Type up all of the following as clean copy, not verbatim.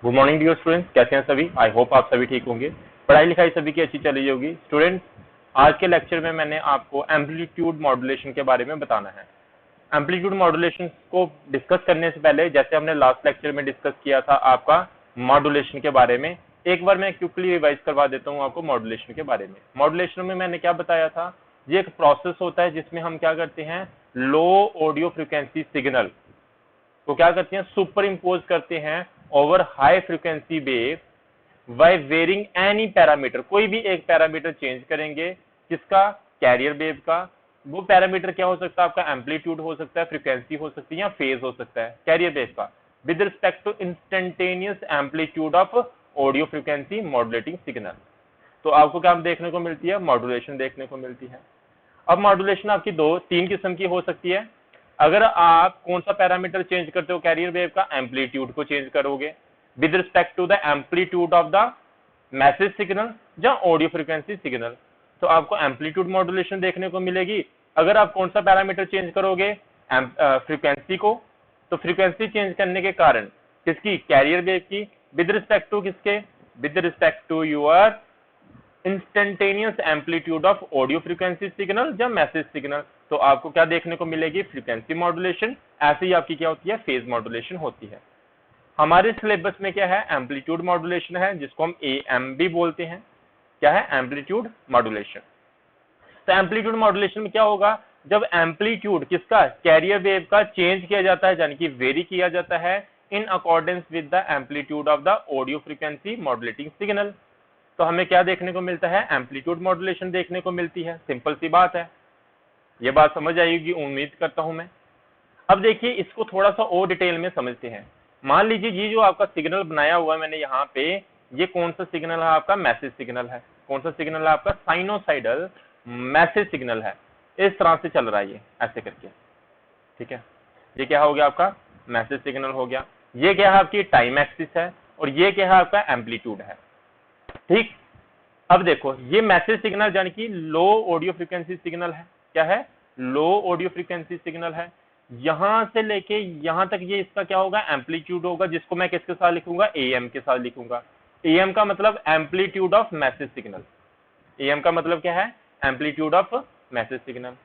Good morning dear students, कैसे हैं सभी। आई होप आप सभी ठीक होंगे। पढ़ाई लिखाई सभी की अच्छी चल रही होगी। स्टूडेंट्स, आज के लेक्चर में मैंने आपको एम्पलीट्यूड मॉड्यूलेशन के बारे में बताना है। एम्पलीट्यूड मॉड्यूलेशन को डिस्कस करने से पहले, जैसे हमने लास्ट लेक्चर में डिस्कस किया था आपका मॉड्यूलेशन के बारे में, एक बार मैं क्विकली रिवाइज करवा देता हूँ आपको मॉड्यूलेशन के बारे में। मॉड्यूलेशन में मैंने क्या बताया था, ये एक प्रोसेस होता है जिसमें हम क्या करते हैं, लो ऑडियो फ्रिक्वेंसी सिग्नल को क्या करते हैं, सुपर इम्पोज करते हैं over high frequency wave by varying any parameter. कोई भी एक पैरामीटर चेंज करेंगे, किसका, कैरियर वेव का। वो पैरामीटर क्या हो सकता है, आपका एम्पलीट्यूड हो सकता है, फ्रीक्वेंसी हो सकती है, या फेज हो सकता है कैरियर वेव का, with respect to instantaneous amplitude of audio frequency modulating signal. तो आपको क्या देखने को मिलती है, मॉड्यूलेशन देखने को मिलती है। अब मॉड्यूलेशन आपकी तीन किस्म की हो सकती है। अगर आप कौन सा पैरामीटर चेंज करते हो कैरियर वेव का, एम्पलीट्यूड को चेंज करोगे with respect to the amplitude of the message signal या ऑडियो फ्रीक्वेंसी सिग्नल, तो आपको एम्पलीट्यूड मॉड्यूलेशन देखने को मिलेगी। अगर आप कौन सा पैरामीटर चेंज करोगे, फ्रीक्वेंसी को, तो फ्रीक्वेंसी चेंज करने के कारण किसकी, कैरियर वेव की, विद रिस्पेक्ट टू किसके, with respect to your instantaneous amplitude of audio frequency signal या मैसेज सिग्नल, तो आपको क्या देखने को मिलेगी, फ्रीक्वेंसी मॉड्यूलेशन। ऐसे ही आपकी क्या होती है, फेज मॉड्यूलेशन होती है। हमारे सिलेबस में क्या है, एम्पलीट्यूड मॉड्यूलेशन है, जिसको हम AM भी बोलते हैं। क्या है, एम्पलीट्यूड मॉड्यूलेशन। तो एम्पलीट्यूड मॉड्यूलेशन में क्या होगा, जब एम्पलीट्यूड किसका, कैरियर वेव का चेंज किया जाता है, यानी कि वेरी किया जाता है इन accordance with the amplitude of the audio frequency modulating signal, तो हमें क्या देखने को मिलता है, एम्पलीट्यूड मॉड्यूलेशन देखने को मिलती है। सिंपल सी बात है, ये बात समझ आएगी उम्मीद करता हूं मैं। अब देखिए, इसको थोड़ा सा और डिटेल में समझते हैं। मान लीजिए ये जो आपका सिग्नल बनाया हुआ है मैंने यहाँ पे, ये कौन सा सिग्नल है, आपका मैसेज सिग्नल है। कौन सा सिग्नल है, आपका साइनोसाइडल मैसेज सिग्नल है। इस तरह से चल रहा है ये, ऐसे करके, ठीक है। ये क्या हो गया, आपका मैसेज सिग्नल हो गया। ये क्या है, आपकी टाइम एक्सिस है, और ये क्या है, आपका एम्पलीट्यूड है, ठीक। अब देखो, ये मैसेज सिग्नल यानी कि लो ऑडियो फ्रीक्वेंसी सिग्नल है। क्या है, लो ऑडियो फ्रीक्वेंसी सिग्नल है। यहां से लेके यहां तक ये इसका क्या होगा, एम्पलीट्यूड होगा, जिसको मैं किसके साथ लिखूंगा, AM के साथ लिखूंगा। AM का मतलब amplitude of message signal. AM का मतलब क्या है, एम्पलीट्यूड ऑफ मैसेज सिग्नल।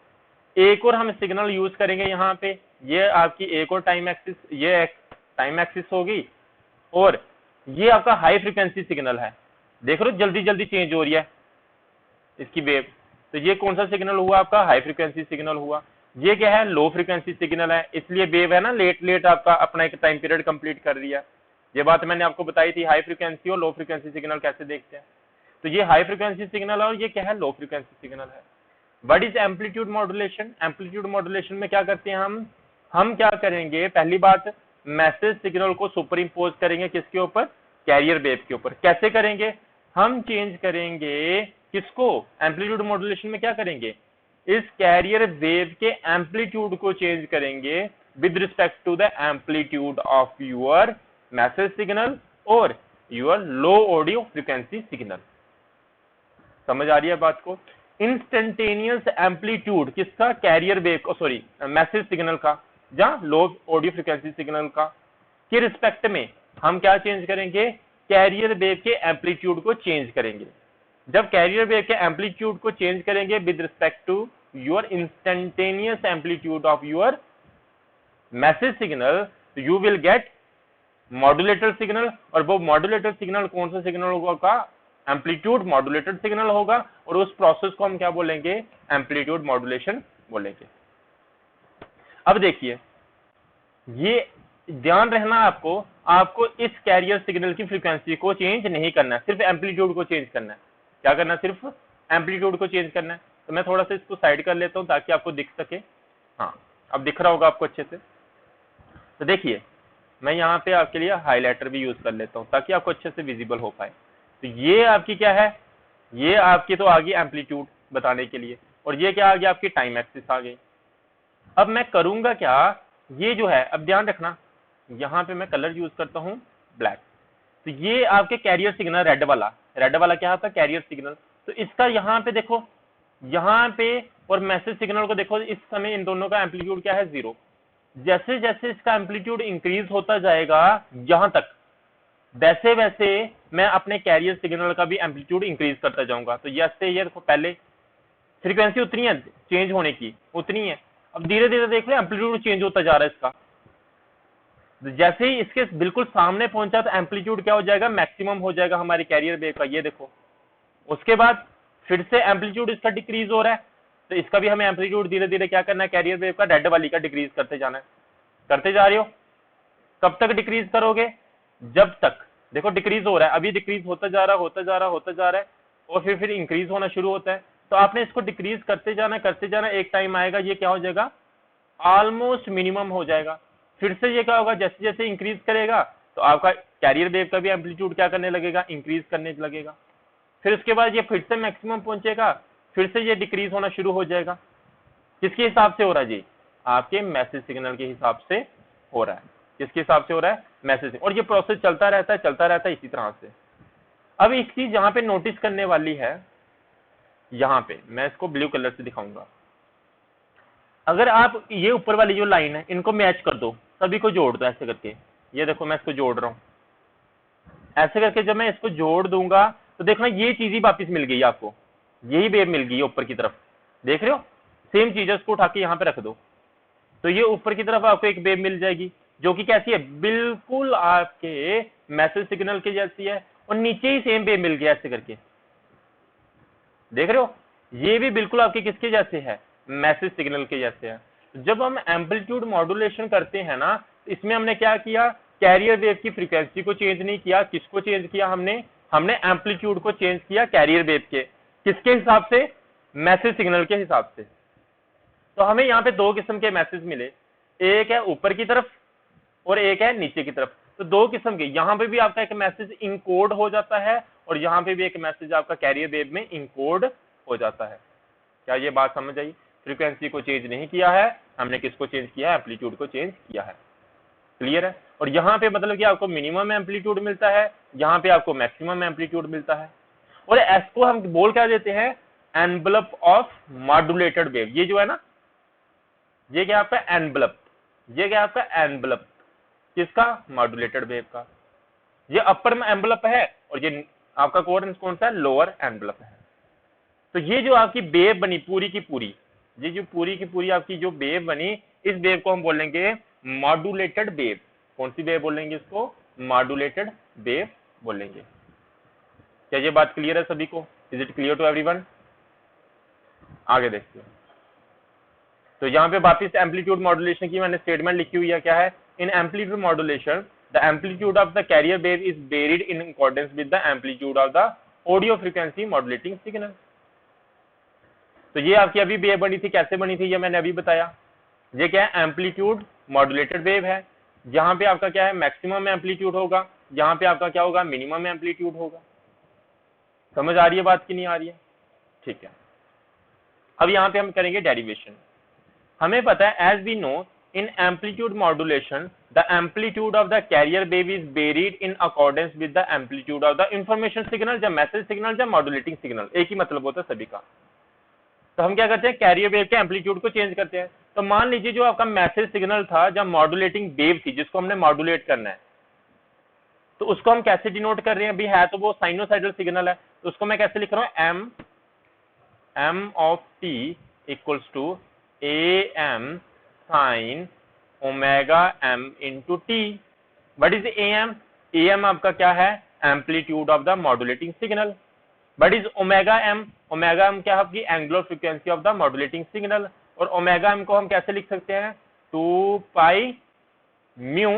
एक और हम सिग्नल यूज करेंगे यहाँ पे, ये आपकी एक और टाइम एक्सिस, ये टाइम एक्सिस होगी, और ये आपका हाई फ्रीक्वेंसी सिग्नल है। देख रहे हो जल्दी जल्दी चेंज हो रही है इसकी वेव। तो ये कौन सा सिग्नल हुआ, आपका हाई फ्रीक्वेंसी सिग्नल हुआ। ये क्या है, लो फ्रीक्वेंसी सिग्नल है, इसलिए वेव है ना लेट लेट आपका अपना एक टाइम पीरियड कंप्लीट कर रही है। ये बात मैंने आपको बताई थी, हाई फ्रीक्वेंसी और लो फ्रीक्वेंसी सिग्नल कैसे देखते हैं। तो ये हाई फ्रीक्वेंसी सिग्नल है, और ये क्या है, लो फ्रीक्वेंसी सिग्नल है। What is amplitude modulation. Amplitude modulation में क्या करते हैं हम क्या करेंगे, पहली बात, मैसेज सिग्नल को सुपर इम्पोज करेंगे किसके ऊपर, कैरियर वेव के ऊपर। कैसे करेंगे, हम चेंज करेंगे किसको, एम्पलीट्यूड मॉड्यूलेशन में क्या करेंगे, इस कैरियर वेव के एम्पलीट्यूड को चेंज करेंगे with respect to the amplitude of your message signal और your low audio frequency signal. समझ आ रही है बात को। इंस्टेंटेनियस एम्पलीट्यूड किसका, कैरियर वेव को, सॉरी मैसेज सिग्नल का, या लो ऑडियो फ्रीक्वेंसी सिग्नल का, के रिस्पेक्ट में हम क्या चेंज करेंगे, कैरियर वेव के एम्पलीट्यूड को चेंज करेंगे। जब कैरियर वेव के एम्पलीट्यूड को चेंज करेंगे with respect to your instantaneous amplitude of your message signal, you will get modulated signal. और वो मॉड्यूलेटेड सिग्नल कौन सा सिग्नल होगा, एम्पलीट्यूड मॉड्यूलेटेड सिग्नल होगा, और उस प्रोसेस को हम क्या बोलेंगे, एम्पलीट्यूड मॉड्यूलेशन बोलेंगे। अब देखिए, ये ध्यान रहना आपको इस कैरियर सिग्नल की फ्रीक्वेंसी को चेंज नहीं करना है, सिर्फ एम्पलीट्यूड को चेंज करना है। क्या करना है, सिर्फ एम्पलीट्यूड को चेंज करना है। तो मैं थोड़ा सा इसको साइड कर लेता हूं ताकि आपको दिख सके। हाँ, अब दिख रहा होगा आपको अच्छे से। तो देखिए, मैं यहाँ पे आपके लिए हाईलाइटर भी यूज कर लेता हूँ ताकि आपको अच्छे से विजिबल हो पाए। तो ये आपकी क्या है, ये आपकी तो आ गई एम्पलीट्यूड बताने के लिए, और ये क्या आ गया, आपकी टाइम एक्सिस आ गई। अब मैं करूंगा क्या, ये जो है, अब ध्यान रखना, यहाँ पे मैं कलर यूज करता हूँ ब्लैक। तो ये आपके कैरियर सिग्नल, रेड वाला क्या था, कैरियर सिग्नल। तो इसका यहाँ पे देखो, यहाँ पे और मैसेज सिग्नल को देखो, इस समय इन दोनों का एम्पलीट्यूड क्या है, 0। जैसे जैसे इसका एम्पलीट्यूड इंक्रीज होता जाएगा, यहां तक वैसे वैसे मैं अपने कैरियर सिग्नल का भी एम्पलीट्यूड इंक्रीज करता जाऊंगा। तो ये देखो, पहले फ्रीक्वेंसी उतनी है चेंज होने की, उतनी है, अब धीरे धीरे देख लो एम्पलीट्यूड चेंज होता जा रहा है इसका। जैसे ही इसके बिल्कुल सामने पहुंचा तो एम्पलीट्यूड क्या हो जाएगा, मैक्सिमम हो जाएगा हमारी कैरियर वेव का, ये देखो। उसके बाद फिर से एम्पलीट्यूड इसका डिक्रीज हो रहा है, तो इसका भी हमें एम्पलीट्यूड धीरे धीरे क्या करना है, कैरियर वेव का डेड वाली का डिक्रीज करते जाना है। करते जा रहे हो, कब तक डिक्रीज करोगे, जब तक देखो डिक्रीज हो रहा है, अभी डिक्रीज होता जा रहा है, होता जा रहा है, होता जा रहा है, और फिर इंक्रीज होना शुरू होता है। तो आपने इसको डिक्रीज करते जाना, करते जाना, एक टाइम आएगा ये क्या हो जाएगा, ऑलमोस्ट मिनिमम हो जाएगा। फिर से ये क्या होगा, जैसे जैसे इंक्रीज करेगा तो आपका कैरियर वेव का भी एम्पलीट्यूड क्या करने लगेगा, इंक्रीज करने लगेगा। फिर उसके बाद ये फिर से मैक्सिमम पहुंचेगा, फिर से ये डिक्रीज होना शुरू हो जाएगा। किसके हिसाब से हो रहा है जी, आपके मैसेज सिग्नल के हिसाब से हो रहा है। किसके हिसाब से हो रहा है, मैसेज। और ये प्रोसेस चलता रहता है, चलता रहता है इसी तरह से। अब एक चीज यहाँ पे नोटिस करने वाली है, यहाँ पे मैं इसको ब्लू कलर से दिखाऊंगा। अगर आप ये ऊपर वाली जो लाइन है इनको मैच कर दो, सभी को जोड़ दो ऐसे करके, ये देखो मैं इसको जोड़ रहा हूं ऐसे करके। जब मैं इसको जोड़ दूंगा तो देखना ये चीज ही वापिस मिल गई आपको, यही वेव मिल गई है ऊपर की तरफ, देख रहे हो। सेम चीज है, उसको उठा के यहाँ पे रख दो तो ये ऊपर की तरफ आपको एक वेव मिल जाएगी, जो कि कैसी है, बिल्कुल आपके मैसेज सिग्नल के जैसी है, और नीचे ही सेम वेव मिल गया ऐसे करके, देख रहे हो। ये भी बिल्कुल आपके किसके जैसे है, मैसेज सिग्नल के जैसे है। जब हम एम्पलीट्यूड मॉड्यूलेशन करते हैं ना, इसमें हमने क्या किया, कैरियर वेव की फ्रीक्वेंसी को चेंज नहीं किया, किसको चेंज किया हमने एम्पलीट्यूड को चेंज किया कैरियर वेव के, किसके हिसाब से, मैसेज सिग्नल के हिसाब से। तो हमें यहाँ पे दो किस्म के मैसेज मिले, एक है ऊपर की तरफ और एक है नीचे की तरफ। तो दो किस्म के, यहाँ पे भी आपका एक मैसेज इनकोड हो जाता है और यहाँ पे भी एक मैसेज आपका कैरियर वेव में इनकोड हो जाता है। क्या ये बात समझ आई, फ्रीक्वेंसी को चेंज नहीं किया है हमने, किसको चेंज किया है, एम्पलीट्यूड को चेंज किया है। क्लियर है। और यहाँ पे मतलब कि आपको मिनिमम एम्पलीट्यूड मिलता है, यहाँ पे आपको मैक्सिमम एम्पलीट्यूड मिलता है। और एस को हम बोल क्या देते हैं, एनवलप ऑफ मॉड्यूलेटेड वेव। ये जो है ना, ये क्या आपका एनवलप, ये क्या आपका एनवलप किसका, मॉड्यूलेटेड वेव का। ये अपर एनवलप है और ये आपका कौन सा है, लोअर एनवलप है। तो ये जो आपकी वेव बनी पूरी की पूरी, ये जो पूरी की पूरी आपकी जो वेव बनी, इस वेव को हम बोलेंगे मॉड्यूलेटेड वेव। कौन सी वेव बोलेंगे इसको, मॉड्यूलेटेड वेव बोलेंगे। क्या ये बात क्लियर है सभी को, is it clear to everyone. आगे देखते हैं। तो यहाँ पे वापिस एम्पलीट्यूड मॉड्यूलेशन की मैंने स्टेटमेंट लिखी हुई है, क्या है, इन amplitude modulation the amplitude of the carrier wave is varied in accordance with the amplitude of the audio frequency modulating signal. तो ये आपकी अभी वेव बनी थी, कैसे बनी थी ये मैंने अभी बताया। ये क्या है, एम्पलीट्यूड मॉड्यूलेटेड वेव है, यहाँ पे आपका क्या है, मैक्सिमम एम्पलीट्यूड होगा, यहाँ पे आपका क्या होगा, मिनिमम एम्पलीट्यूड होगा। समझ आ रही है बात की नहीं आ रही है, ठीक है। अब यहाँ पे हम करेंगे डेरिवेशन। हमें पता है, as we know in amplitude modulation the amplitude of the carrier wave is varied in accordance with the amplitude of the information signal, या मैसेज सिग्नल, या मॉड्यूलेटिंग सिग्नल, एक ही मतलब होता है सभी का। तो हम क्या करते हैं, कैरियर वेव के एम्पलीट्यूड को चेंज करते हैं। तो मान लीजिए जो आपका मैसेज सिग्नल था, जब मॉड्यूलेटिंग वेव थी जिसको हमने मॉड्यूलेट करना है, तो उसको हम कैसे डिनोट कर रहे हैं, अभी है तो वो साइनोसाइडल सिग्नल है, तो उसको मैं कैसे लिख रहा हूं, M of T equals to A M sine omega M into T. What is A M, A M आपका क्या है, amplitude of the modulating signal. What is omega M, omega M क्या है आपकी angular frequency of the modulating signal. और omega M को हम कैसे लिख सकते हैं, 2 पाई म्यू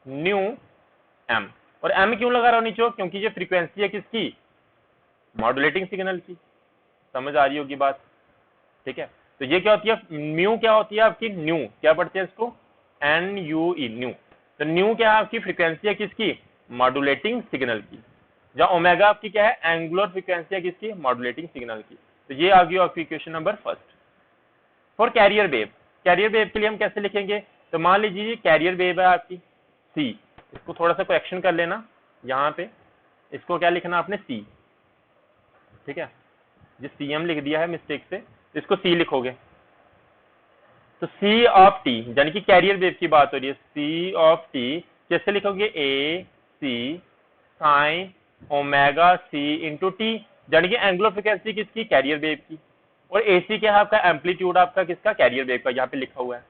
न्यू एम। और एम क्यों लगा रहा हूं नीचे, क्योंकि ये फ्रीक्वेंसी है किसकी, मॉड्यूलेटिंग सिग्नल की। समझ आ रही होगी बात, ठीक है। तो ये क्या होती है, म्यू क्या होती है आपकी, न्यू क्या पढ़ते हैं इसको, एन यू ई, न्यू। तो न्यू क्या है आपकी फ्रीक्वेंसी है किसकी, मॉड्यूलेटिंग सिग्नल की। जहां ओमेगा आपकी क्या है, एंगुलर फ्रीक्वेंसी है किसकी, मॉड्यूलेटिंग सिग्नल की। तो ये आ गई आपकी equation number first. For carrier wave, career wave के लिए हम कैसे लिखेंगे, तो मान लीजिए कैरियर वेव है आपकी सी, इसको थोड़ा सा करेक्शन कर लेना, यहाँ पे इसको क्या लिखना आपने, सी, ठीक है। जिस सी एम लिख दिया है मिस्टेक से, इसको सी लिखोगे। तो सी ऑफ टी, यानी कि कैरियर वेव की बात हो रही है, सी ऑफ टी कैसे लिखोगे, A C sine omega C into T, यानी कि एंगुलर फ्रीक्वेंसी किसकी, कैरियर वेव की, और एसी क्या है आपका, एम्पलीट्यूड आपका किसका, कैरियर वेव का, यहाँ पे लिखा हुआ है।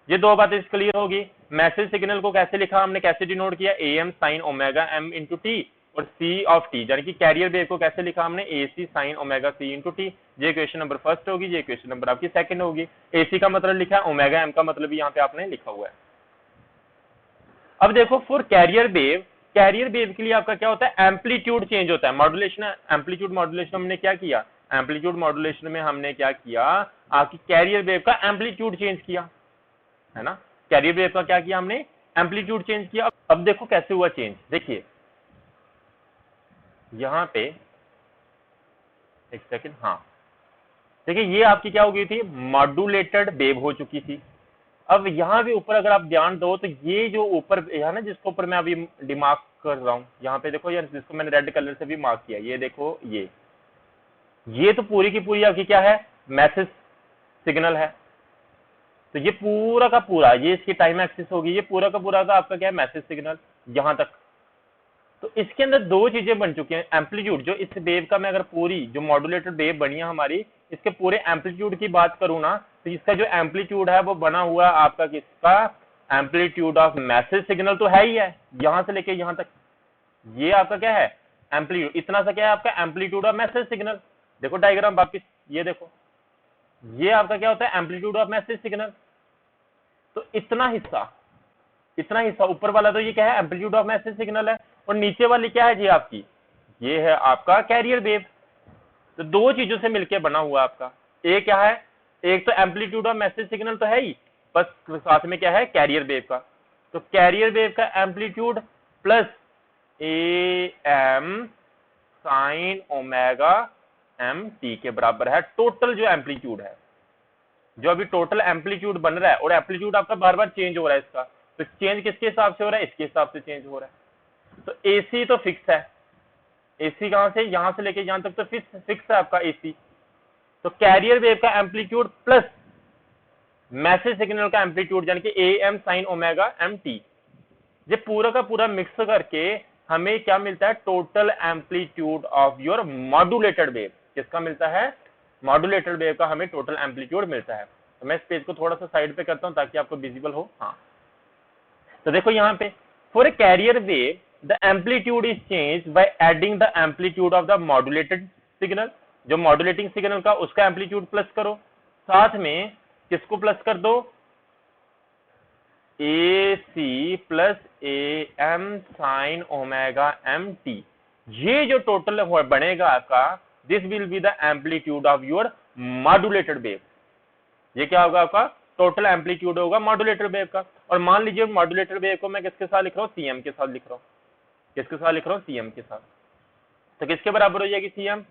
ये दो बातें क्लियर होगी। मैसेज सिग्नल को कैसे लिखा हमने, कैसे डिनोट किया, A M sine omega M into T, और सी ऑफ टी, यानी कि कैरियर वेव को कैसे लिखा हमने, A C sine omega C into T. ये इक्वेशन नंबर फर्स्ट होगी, ये इक्वेशन नंबर आपकी सेकंड होगी। एसी का मतलब लिखा है, ओमेगा एम का मतलब यहाँ पे आपने लिखा हुआ है। अब देखो for carrier wave, career wave के लिए आपका क्या होता है, एम्पलीट्यूड चेंज होता है, मॉड्यूलेशन, एम्पलीट्यूड मॉड्यूलेशन हमने क्या किया, एम्पलीट्यूड मॉड्यूलेशन में हमने क्या किया, आपकी कैरियर वेव का एम्पलीट्यूड चेंज किया, है ना। कैरियर वेव का क्या किया हमने, एम्पलीट्यूड चेंज किया। अब देखो कैसे हुआ चेंज, देखिए यहां पे एक सेकंड, हाँ देखिए ये आपकी क्या हो गई थी, मॉड्यूलेटेड वेव हो चुकी थी। अब यहाँ भी ऊपर अगर आप ध्यान दो तो ये जो ऊपर है ना, जिसके ऊपर मैं अभी डिमार्क कर रहा हूँ, यहाँ पे देखो यार, जिसको मैंने रेड कलर से भी मार्क किया, ये देखो ये तो पूरी की पूरी आपकी क्या है, मैसेज सिग्नल है। तो ये पूरा का पूरा, ये इसकी टाइम एक्सिस होगी, ये पूरा का पूरा का आपका क्या है, मैसेज सिग्नल यहां तक। तो इसके अंदर दो चीजें बन चुकी हैं, एम्पलीट्यूड, जो इस वेव का मैं अगर पूरी जो मॉड्यूलेटेड वेव बनी है हमारी, इसके पूरे एम्पलीट्यूड की बात करूं ना, तो इसका जो एम्पलीट्यूड है वो बना हुआ आपका किसका, एम्पलीट्यूड ऑफ मैसेज सिग्नल तो है ही है, यहां से लेके यहां तक ये आपका क्या है, एम्पलीट्यूड, इतना सा क्या है आपका एम्पलीट्यूड ऑफ मैसेज सिग्नल। देखो डायग्राम वापिस, ये देखो ये आपका क्या होता है, एम्पलीट्यूड ऑफ मैसेज सिग्नल। तो इतना हिस्सा ऊपर वाला तो ये क्या है, एम्पलीट्यूड ऑफ मैसेज सिग्नल है, और नीचे वाली क्या है जी आपकी, ये है आपका कैरियर वेव। तो दो चीजों से मिलकर बना हुआ आपका, एक क्या है, एक तो एम्पलीट्यूड ऑफ मैसेज सिग्नल तो है ही, बस साथ में क्या है, कैरियर वेव का। तो कैरियर वेव का amplitude plus A M sine omega M T के बराबर है टोटल जो एम्पलीट्यूड है, जो अभी टोटल एम्पलीट्यूड बन रहा है, और एम्पलीट्यूड आपका बार बार चेंज हो रहा है इसका, तो चेंज किसके हिसाब से हो रहा है, इसके हिसाब से चेंज हो रहा है। तो एसी तो फिक्स है, एसी कहां से, यहां से लेके यहां तक तो फिक्स है आपका एसी। तो कैरियर वेव का एम्पलीट्यूड प्लस मैसेज सिग्नल का एम्पलीट्यूड, यानी कि A M sine omega M T, ये पूरा का पूरा मिक्स करके हमें क्या मिलता है, total amplitude of your modulated wave. किसका मिलता है, मॉड्यूलेटेड वेव का हमें टोटल एम्पलीट्यूड मिलता है। तो मैं इस पेज को थोड़ा सा साइड पे करता हूं ताकि आपको विजिबल हो। हाँ तो देखो यहाँ पे, for a carrier wave the amplitude is change by adding the amplitude of the modulated signal, जो मॉड्यूलेटिंग सिग्नल का उसका एम्पलीट्यूड प्लस करो, साथ में किसको प्लस कर दो, A C plus A M sine omega M T, ये जो टोटल बनेगा आपका, this will be the amplitude of your modulated wave. ये क्या होगा आपका, टोटल एम्पलीट्यूड होगा मॉड्यूलेटेड वेव का। और मान लीजिए मॉड्यूलेटेड वेव को मैं किसके साथ लिख रहा हूँ, सीएम के साथ लिख रहा हूँ, किसके साथ लिख रहा हूँ, सीएम के साथ। तो किसके बराबर हो जाएगी CM,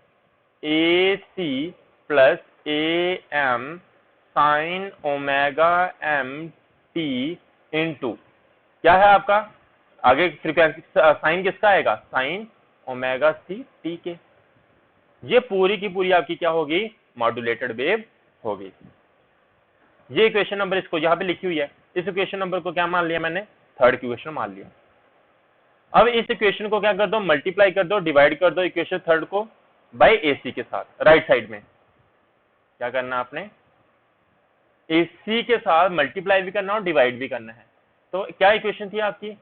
A C plus A M sine omega M T into क्या है आपका, आगे फ्रीक्वेंसी साइन किसका आएगा, साइन ओमेगा सी टी के। ये पूरी की पूरी आपकी क्या होगी, मॉड्यूलेटेड वेव होगी। ये इक्वेशन नंबर इसको यहाँ पे लिखी हुई है, इस इक्वेशन नंबर को क्या मान लिया मैंने, थर्ड इक्वेशन मान लिया। अब इस इक्वेशन को क्या कर दो, मल्टीप्लाई कर दो, डिवाइड कर दो इक्वेशन थर्ड को बाय एसी के साथ। राइट साइड में क्या करना आपने, एसी के साथ मल्टीप्लाई भी करना और डिवाइड भी करना है। तो क्या इक्वेशन थी आपकी,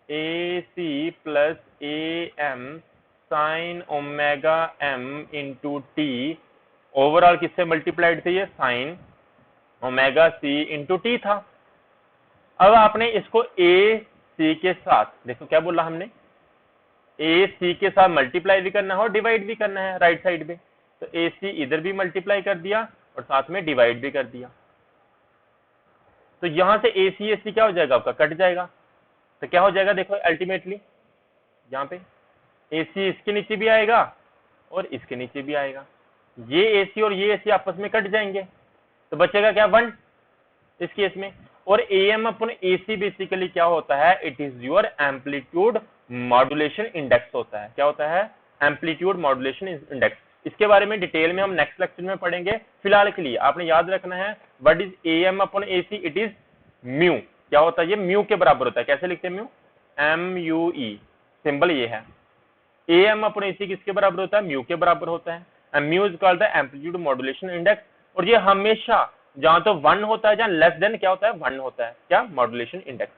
A C plus A M sine omega M into T, overall किससे मल्टीप्लाइड थे, ये sine omega C into T था। अब आपने इसको ए सी के साथ, देखो क्या बोला हमने, ए सी के साथ मल्टीप्लाई भी करना है और डिवाइड भी करना है राइट साइड में। तो ए सी इधर भी मल्टीप्लाई कर दिया और साथ में डिवाइड भी कर दिया। तो यहां से ए सी क्या हो जाएगा आपका, कट जाएगा। तो क्या हो जाएगा, देखो अल्टीमेटली यहाँ पे ए सी इसके नीचे भी आएगा और इसके नीचे भी आएगा, ये ए सी और ये ए सी आपस में कट जाएंगे, तो बचेगा क्या, 1 इस केस में। और एम अपन एसी बेसिकली क्या होता है, it is your amplitude modulation index होता है। क्या होता है, एम्पलीट्यूड मॉड्यूलेशन इंडेक्स। इसके बारे में डिटेल में हम नेक्स्ट लेक्चर में पढ़ेंगे। फिलहाल के लिए आपने याद रखना है what is M upon AC, it is mu. क्या होता है, ये म्यू के बराबर होता है। कैसे लिखते हैं mu, M U E, symbol ये है। AM अपने AC किसके बराबर होता है, म्यू के बराबर होता है, and mu is called the amplitude modulation index. और ये हमेशा जहां तो 1 होता है, जहां लेस देन क्या होता है, 1 होता है, क्या, मॉड्यूलेशन इंडेक्स।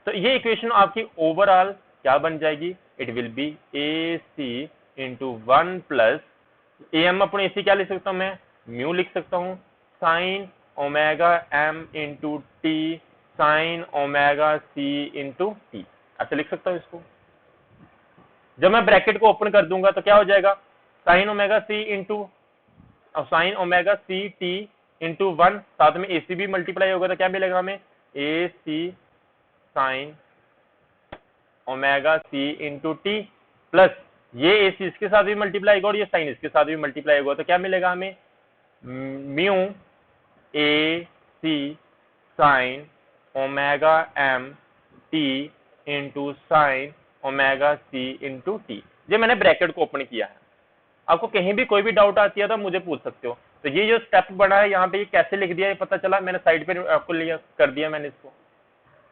तो ये इक्वेशन आपकी ओवरऑल क्या बन जाएगी, it will be AC into 1 plus AM अपने AC क्या लिख सकता हूं मैं, म्यू लिख सकता हूं, sine omega M into T sine omega C into T, ऐसे लिख सकता हूं इसको। जब मैं ब्रैकेट को ओपन कर दूंगा तो क्या हो जाएगा, sine omega C into sine omega C T into 1, साथ में AC भी मल्टीप्लाई होगा तो क्या मिलेगा हमें, AC sine omega C into T plus ये AC इसके साथ भी मल्टीप्लाई होगा और ये साइन इसके साथ भी मल्टीप्लाई होगा तो क्या मिलेगा हमें, mu AC sine omega M T into sine omega C into T. ये मैंने ब्रैकेट को ओपन किया है। आपको कहीं भी कोई भी डाउट आती है तो मुझे पूछ सकते हो। तो ये जो स्टेप बना है यहाँ पे, ये कैसे लिख दिया ये पता चला, मैंने साइड पे आपको लिया कर दिया मैंने इसको,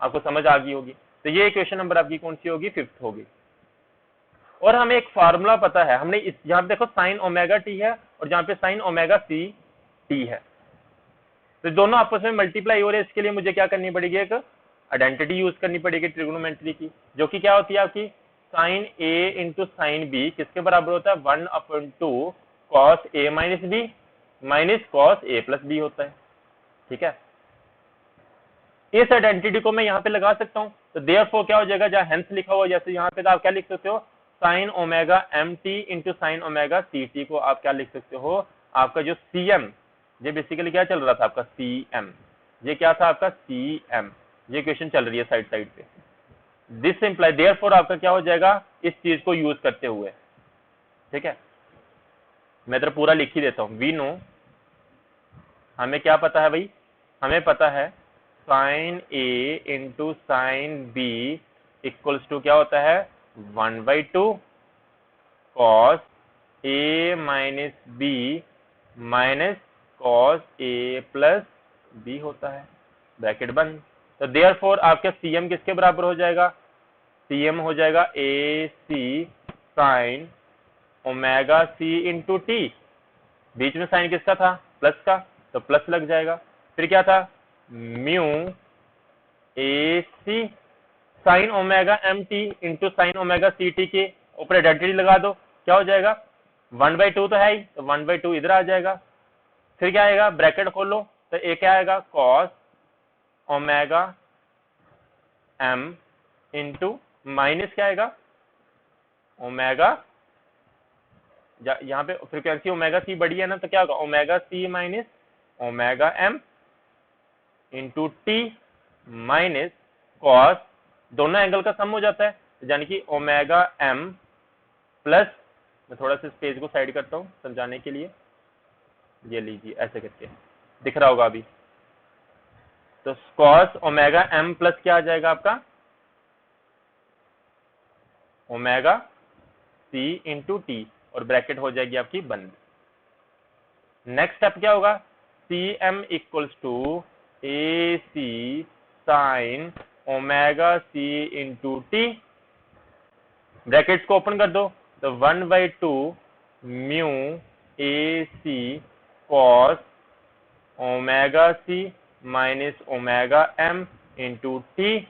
आपको समझ आ गई होगी। तो ये इक्वेशन नंबर आपकी कौन सी होगी, 5th होगी। और हमें एक फार्मूला पता है, हमने इस यहाँ पे देखो साइन ओमेगा टी है और जहाँ पे साइन ओमेगा सी टी है, तो दोनों आपस में मल्टीप्लाई हो रहे हैं। इसके लिए मुझे क्या करनी पड़ेगी, एक आइडेंटिटी यूज करनी पड़ेगी ट्रिग्नोमेट्री की, जो कि क्या होती है आपकी, sign A into sine B किसके बराबर होता है, 1/2 cos A minus B minus cos A plus B होता है। ठीक है, इस आइडेंटिटी को मैं यहाँ पे लगा सकता हूँ। तो देयरफॉर क्या हो जाएगा, जहाँ हेंस लिखा हुआ जैसे यहाँ पे, तो आप क्या लिख सकते हो, sine omega M T into sine omega C T को आप क्या लिख सकते हो, आपका जो सी एम, ये बेसिकली क्या चल रहा था आपका सी एम, ये क्या था आपका सी एम, ये क्वेश्चन चल रही है साइड साइड पे। दिस इंप्लाई देयरफॉर आपका क्या हो जाएगा, इस चीज को यूज करते हुए। ठीक है, मैं इधर पूरा लिख ही देता हूँ। वी नो, हमें क्या पता है भाई, हमें पता है sine A into sine B equals to क्या होता है, 1/2 cos A minus B minus cos A plus B होता है, ब्रैकेट बंद। तो देयरफॉर आपका सीएम किसके बराबर हो जाएगा, सीएम हो जाएगा A C sine omega C into T, बीच में साइन किसका था, प्लस का, तो प्लस लग जाएगा। फिर क्या था, mu A C sine omega M T into sine omega C T के ऊपर आइडेंटिटी लगा दो, क्या हो जाएगा, 1/2 तो है ही, तो 1/2 इधर आ जाएगा। फिर क्या आएगा, ब्रैकेट खोलो, तो एक क्या आएगा, cos omega M into minus क्या आएगा, ओमेगा, यहाँ पे फ्रीक्वेंसी ओमेगा सी बड़ी है ना, तो क्या होगा, omega C minus omega M into T minus cos, दोनों एंगल का सम हो जाता है, यानी कि ओमेगा एम प्लस, मैं थोड़ा सा इस पेज को साइड करता हूँ समझाने के लिए, ये लीजिए ऐसे करके दिख रहा होगा अभी। तो कॉस ओमेगा एम प्लस क्या आ जाएगा आपका, ओमेगा सी इंटू टी, और ब्रैकेट हो जाएगी आपकी बंद। नेक्स्ट स्टेप क्या होगा, C M equals to A C sine omega C into T, brackets को ओपन कर दो, तो 1/2 mu A C cos omega C minus omega M into T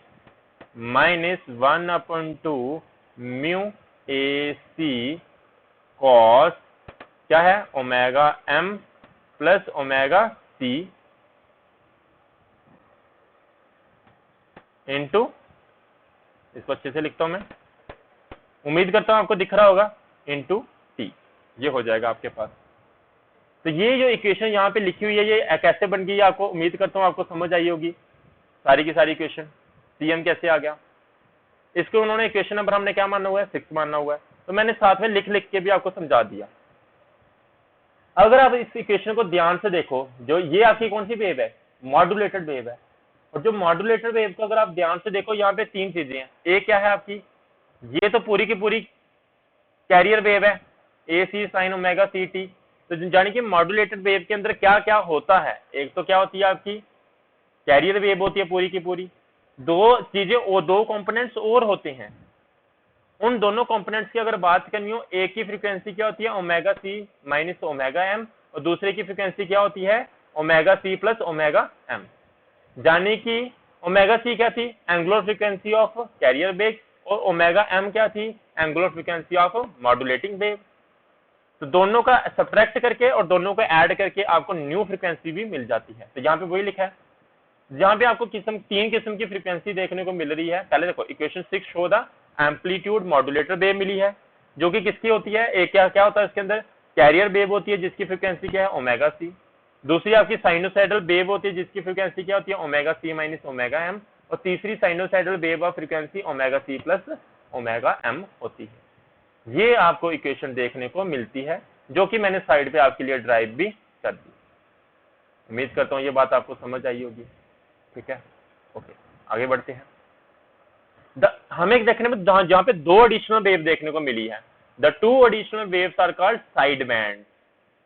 minus 1/2 mu A C cos क्या है, omega M plus omega C into, इसको अच्छे से लिखता हूं मैं, उम्मीद करता हूं आपको दिख रहा होगा, इंटू टी, ये हो जाएगा आपके पास। तो ये जो इक्वेशन यहाँ पे लिखी हुई है ये कैसे बन गई, आपको उम्मीद करता हूँ आपको समझ आई होगी सारी की सारी इक्वेशन, सीएम कैसे आ गया। इसको उन्होंने इक्वेशन नंबर हमने क्या मानना हुआ है, 6 मानना हुआ है, तो मैंने साथ में लिख लिख के भी आपको समझा दिया। अगर आप इस इक्वेशन को ध्यान से देखो, जो ये आपकी कौन सी वेव है, मॉड्यूलेटेड वेव है, और जो मॉड्यूलेटेड वेव को अगर आप ध्यान से देखो, यहाँ पे 3 चीजें हैं। एक क्या है आपकी, ये तो पूरी की पूरी कैरियर वेव है, ए C sine omega C T, तो यानी कि मॉड्यूलेटेड वेव के अंदर क्या क्या होता है, एक तो क्या होती है आपकी कैरियर वेव होती है पूरी की पूरी, दो चीजें, वो 2 कंपोनेंट्स और होते हैं, उन दोनों कंपोनेंट्स की अगर बात करनी हो, एक की फ्रीक्वेंसी क्या होती है omega C minus omega M, और दूसरे की फ्रीक्वेंसी क्या होती है omega C plus omega M. जाने की ओमेगा सी क्या थी angular frequency of carrier wave, और ओमेगा एम क्या थी angular frequency of modulating wave. तो दोनों का सब्ट्रैक्ट करके और दोनों को ऐड करके आपको न्यू फ्रीक्वेंसी भी मिल जाती है। तो यहाँ पे वही लिखा है, जहां पे आपको तीन किस्म की फ्रीक्वेंसी देखने को मिल रही है। पहले देखो equation 6 show the amplitude modulator wave मिली है, जो कि किसकी होती है, एक क्या होता है इसके अंदर कैरियर वेव होती है जिसकी फ्रीक्वेंसी क्या है ओमेगा सी। दूसरी आपकी साइनोसाइडल वेव होती है जिसकी फ्रीक्वेंसी क्या होती है omega C minus omega M, और तीसरी sinusoidal wave of frequency omega C plus omega M होती है। ये आपको इक्वेशन देखने को मिलती है, जो कि मैंने साइड पे आपके लिए ड्राइव भी कर दी। उम्मीद करता हूँ ये बात आपको समझ आई होगी। ठीक है, ओके आगे बढ़ते हैं। हमें देखने में जहां पे दो एडिशनल वेव देखने को मिली है, the two additional waves are called side band.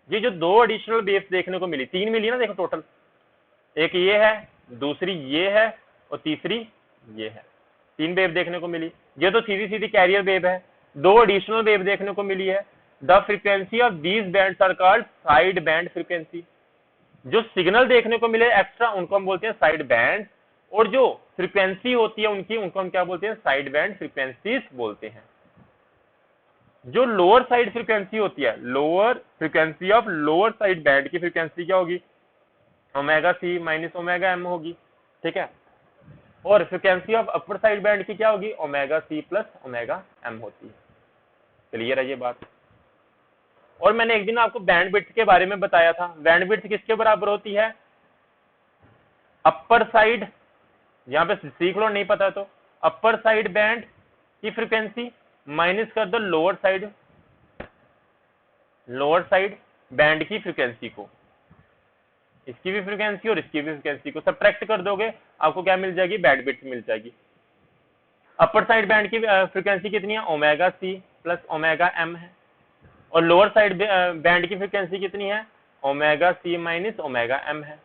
ये जो दो एडिशनल वेव्स देखने को मिली, तीन मिली ना देखो टोटल, एक ये है, दूसरी ये है, और तीसरी ये है। तीन वेव देखने को मिली। ये तो सीधी सीधी कैरियर वेव है। दो एडिशनल वेव देखने को मिली है। The frequency of these bands are called side band frequency. जो सिग्नल देखने को मिले एक्स्ट्रा उनको हम बोलते हैं साइड बैंड, और जो फ्रीक्वेंसी होती है उनकी, उनको हम क्या बोलते हैं साइड बैंड फ्रीक्वेंसीज बोलते हैं। जो लोअर साइड फ्रीक्वेंसी होती है, lower frequency of lower side band की फ्रीक्वेंसी क्या होगी omega C minus omega M होगी। ठीक है, और frequency of upper side band की क्या होगी omega C plus omega M होती है। क्लियर है ये बात। और मैंने एक दिन आपको बैंडविड्थ के बारे में बताया था। बैंडविड्थ किसके बराबर होती है, अपर साइड, यहाँ पे सीख लो नहीं पता तो, अपर साइड बैंड की फ्रीक्वेंसी माइनस कर दो लोअर साइड बैंड की फ्रीक्वेंसी को, इसकी भी फ्रीक्वेंसी और इसकी भी फ्रीक्वेंसी को सब्ट्रैक्ट कर दोगे, आपको क्या मिल जाएगी बैंडविड्थ मिल जाएगी। अपर साइड बैंड की फ्रीक्वेंसी कितनी है omega C plus omega M है, और लोअर साइड बैंड की फ्रीक्वेंसी कितनी है omega C minus omega M है।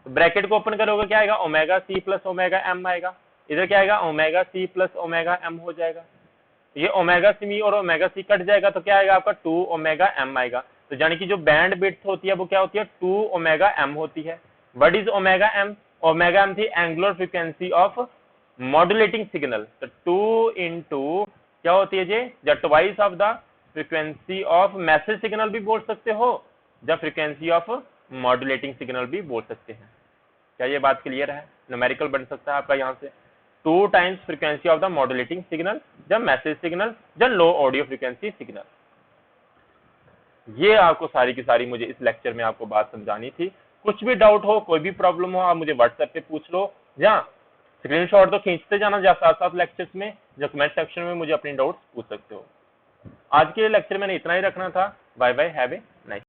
तो ब्रैकेट को ओपन करोगे क्या आएगा omega C plus omega M आएगा, इधर क्या आएगा omega C plus omega M हो जाएगा। ये ओमेगा सी और ओमेगा सी कट जाएगा तो क्या आएगा आपका 2 ओमेगा एम आएगा। तो यानी कि जो बैंड विड्थ होती है वो क्या होती है 2 ओमेगा एम होती है। What is omega M, omega M थी angular frequency of modulating signal. तो 2 into क्या होती है ये, या twice of the frequency of message signal भी बोल सकते हो, या फ्रीक्वेंसी ऑफ मॉड्यूलेटिंग सिग्नल भी बोल सकते हैं। क्या ये बात क्लियर है, न्यूमेरिकल बन सकता है आपका यहाँ से 2 times frequency of the modulating signal, या मैसेज सिग्नल, या लो ऑडियो फ्रीक्वेंसी सिग्नल। ये आपको सारी की सारी मुझे इस लेक्चर में आपको बात समझानी थी। कुछ भी डाउट हो, कोई भी प्रॉब्लम हो, आप मुझे व्हाट्सएप पे पूछ लो, या स्क्रीनशॉट तो खींचते जाना या साथ साथ लेक्चर्स में, या कमेंट सेक्शन में मुझे अपनी डाउट्स पूछ सकते हो। आज के लेक्चर मैंने इतना ही रखना था। Bye bye, have a